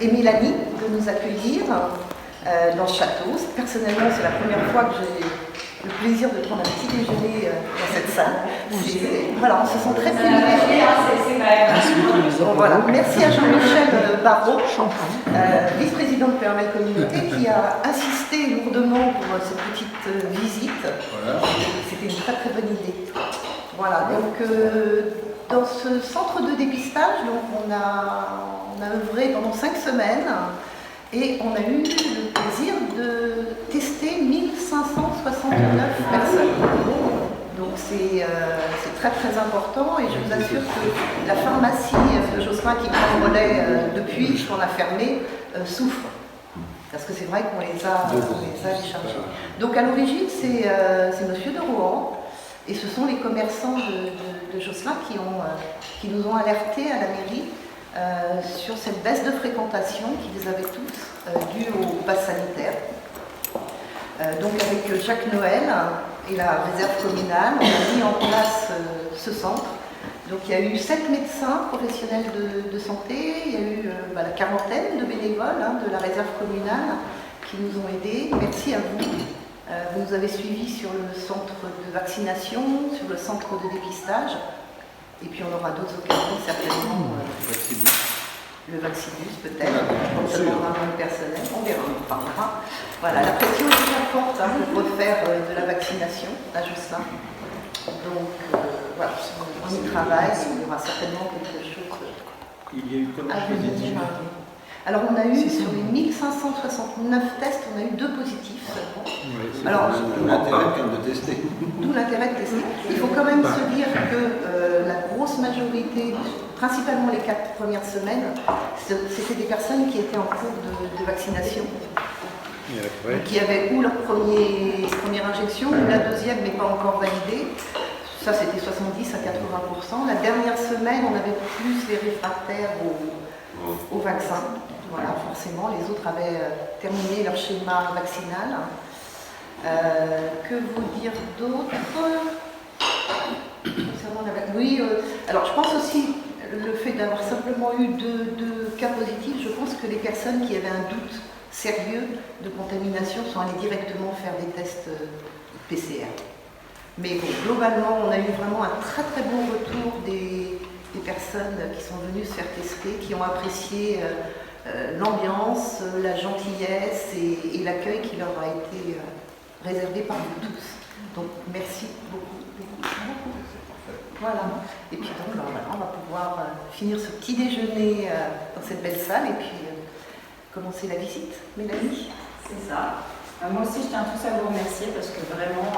Et Mélanie de nous accueillir dans le château. Personnellement, c'est la première fois que j'ai le plaisir de prendre un petit déjeuner dans cette salle. Voilà, on se sent très privilégiés. Voilà. Merci à Jean-Michel Barrault, vice-président de PML Communauté, qui a insisté lourdement pour cette petite visite. C'était une très très bonne idée. Voilà, donc dans ce centre de dépistage, donc on a œuvré pendant 5 semaines et on a eu le plaisir de tester 1569 personnes. Donc c'est très très important et je vous assure que la pharmacie de Josselin qui prend le relais depuis qu'on a fermé souffre. Parce que c'est vrai qu'on les a déchargés. Donc à l'origine c'est Monsieur de Rohan. Et ce sont les commerçants de Josselin qui nous ont alertés à la mairie sur cette baisse de fréquentation qu'ils avaient tous due au pass sanitaire. Donc avec Jacques Noël et la réserve communale, on a mis en place ce centre. Donc il y a eu 7 médecins professionnels de santé, il y a eu la quarantaine de bénévoles de la réserve communale qui nous ont aidés. Merci à vous. Vous nous avez suivis sur le centre de vaccination, sur le centre de dépistage, et puis on aura d'autres occasions certainement. Le vaccinus peut-être, je pense que ça demandera un personnel, on verra, on parlera. Voilà, la pression est très forte pour refaire de la vaccination à Josselin. Donc voilà, on y travaille, il y aura certainement quelque chose à venir. Alors on a eu, sur les 1569 tests, on a eu 2 positifs seulement. Oui, alors, d'où l'intérêt de tester. D'où l'intérêt de tester. Il faut quand même se dire que la grosse majorité, principalement les 4 premières semaines, c'était des personnes qui étaient en cours de vaccination. Donc, qui avaient ou leur première injection, ou la deuxième mais pas encore validée. Ça c'était 70 à 80%. La dernière semaine, on avait plus les réfractaires au vaccin. Voilà, forcément, les autres avaient terminé leur schéma vaccinal. Que vous dire d'autre? Oui, alors je pense aussi le fait d'avoir simplement eu deux cas positifs, je pense que les personnes qui avaient un doute sérieux de contamination sont allées directement faire des tests PCR. Mais bon, globalement, on a eu vraiment un très très bon retour des personnes qui sont venues se faire tester, qui ont apprécié l'ambiance, la gentillesse et l'accueil qui leur a été réservé par vous tous. Donc merci beaucoup, beaucoup. Voilà. Et puis donc on va pouvoir finir ce petit déjeuner dans cette belle salle et puis commencer la visite. Mélanie? C'est ça. Moi aussi je tiens tous à vous remercier parce que vraiment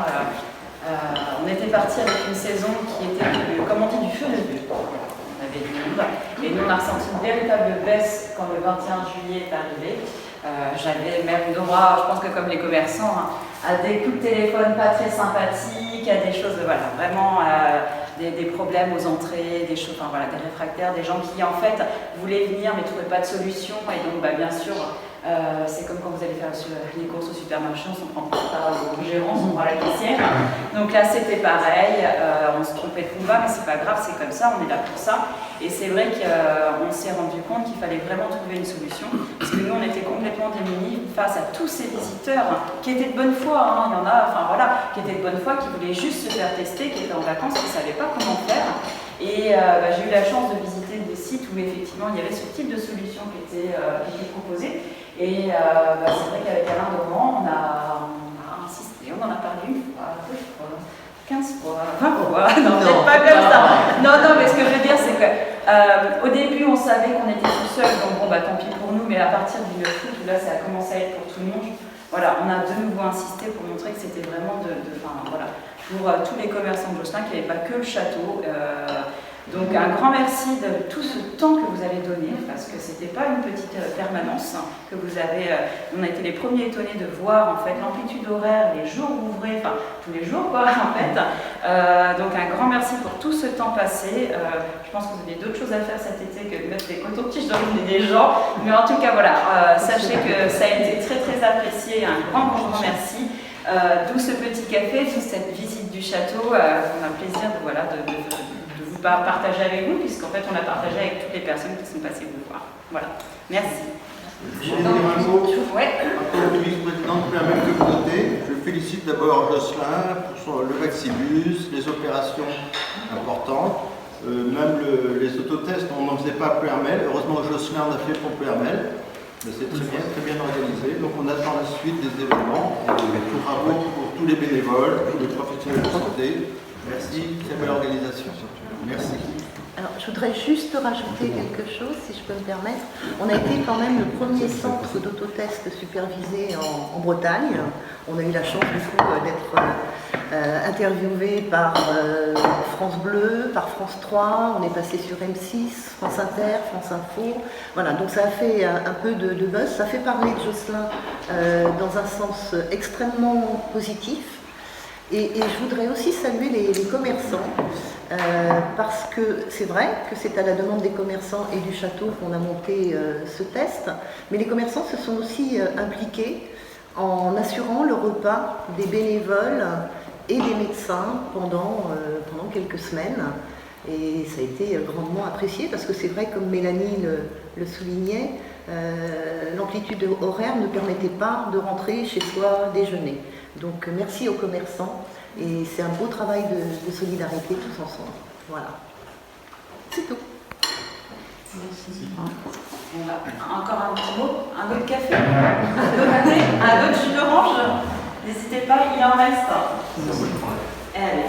on était parti avec une saison qui était, comme on dit, du feu de Dieu. On avait du monde. Et nous, on a ressenti une véritable baisse quand le 21 juillet est arrivé. J'avais même droit, je pense que comme les commerçants, à des coups de téléphone pas très sympathiques, à des choses, voilà, vraiment des problèmes aux entrées, des choses, enfin, voilà, des réfractaires, des gens qui en fait voulaient venir mais ne trouvaient pas de solution. Et donc, bien sûr, c'est comme quand vous allez faire les courses au supermarché, on s'en prend pas au gérant, on prend à la caissière. Donc là, c'était pareil, on se trompait de combat, mais c'est pas grave, c'est comme ça, on est là pour ça. Et c'est vrai qu'on s'est rendu compte qu'il fallait vraiment trouver une solution, parce que nous, on était complètement démunis face à tous ces visiteurs qui étaient de bonne foi, il y en a, enfin voilà, qui étaient de bonne foi, qui voulaient juste se faire tester, qui étaient en vacances, qui ne savaient pas comment faire. Et j'ai eu la chance de visiter des sites où effectivement il y avait ce type de solution qui était proposée. Et c'est vrai qu'avec Alain Doran, on a insisté, on en a parlé une fois, 2 fois, 15 fois, 20 fois, non, peut-être pas comme ça. Non, mais ce que je veux dire, c'est qu'au début, on savait qu'on était tout seul, donc bon, tant pis pour nous, mais à partir du 9 août, où là, ça a commencé à être pour tout le monde, voilà, on a de nouveau insisté pour montrer que c'était vraiment voilà, pour tous les commerçants de Josselin, qu'il n'y avait pas que le château. Donc un grand merci de tout ce temps que vous avez donné, parce que c'était pas une petite permanence que vous avez, on a été les premiers étonnés de voir en fait l'amplitude horaire, les jours ouvrés, enfin tous les jours quoi en fait. Donc un grand merci pour tout ce temps passé. Je pense que vous avez d'autres choses à faire cet été que de mettre des cotons-tiges dans le nez des gens, mais en tout cas voilà, sachez que ça a été très très apprécié, un grand merci. D'où ce petit café, d'où cette visite du château. On a le plaisir de, voilà, de vous partager avec vous, puisqu'en fait on a partagé avec toutes les personnes qui sont passées vous voir. Voilà, merci. Je vais dire un mot. Ouais. En tant que vice-présidente de la même communauté, je félicite d'abord Jocelyn pour le Maxibus, les opérations importantes, même les autotests, on n'en faisait pas à Plouermel. Heureusement que Jocelyn en a fait pour Plouermel. C'est très bien organisé. Donc on attend la suite des événements. Bravo pour tous les bénévoles, tous les professionnels de santé. Merci, très belle organisation. Merci. Alors, je voudrais juste rajouter quelque chose, si je peux me permettre. On a été quand même le premier centre d'autotest supervisé en Bretagne. On a eu la chance du coup d'être interviewé par France Bleu, par France 3, on est passé sur M6, France Inter, France Info. Voilà, donc ça a fait un peu de buzz, ça fait parler de Jocelyn dans un sens extrêmement positif. Et je voudrais aussi saluer les commerçants, parce que c'est vrai que c'est à la demande des commerçants et du château qu'on a monté ce test, mais les commerçants se sont aussi impliqués en assurant le repas des bénévoles et des médecins pendant quelques semaines. Et ça a été grandement apprécié parce que c'est vrai, comme Mélanie le soulignait, l'amplitude horaire ne permettait pas de rentrer chez soi déjeuner. Donc merci aux commerçants et c'est un beau travail de solidarité tous ensemble. Voilà. C'est tout. Merci. Encore un petit mot, un autre café, un autre jus d'orange. N'hésitez pas, il en reste. Allez.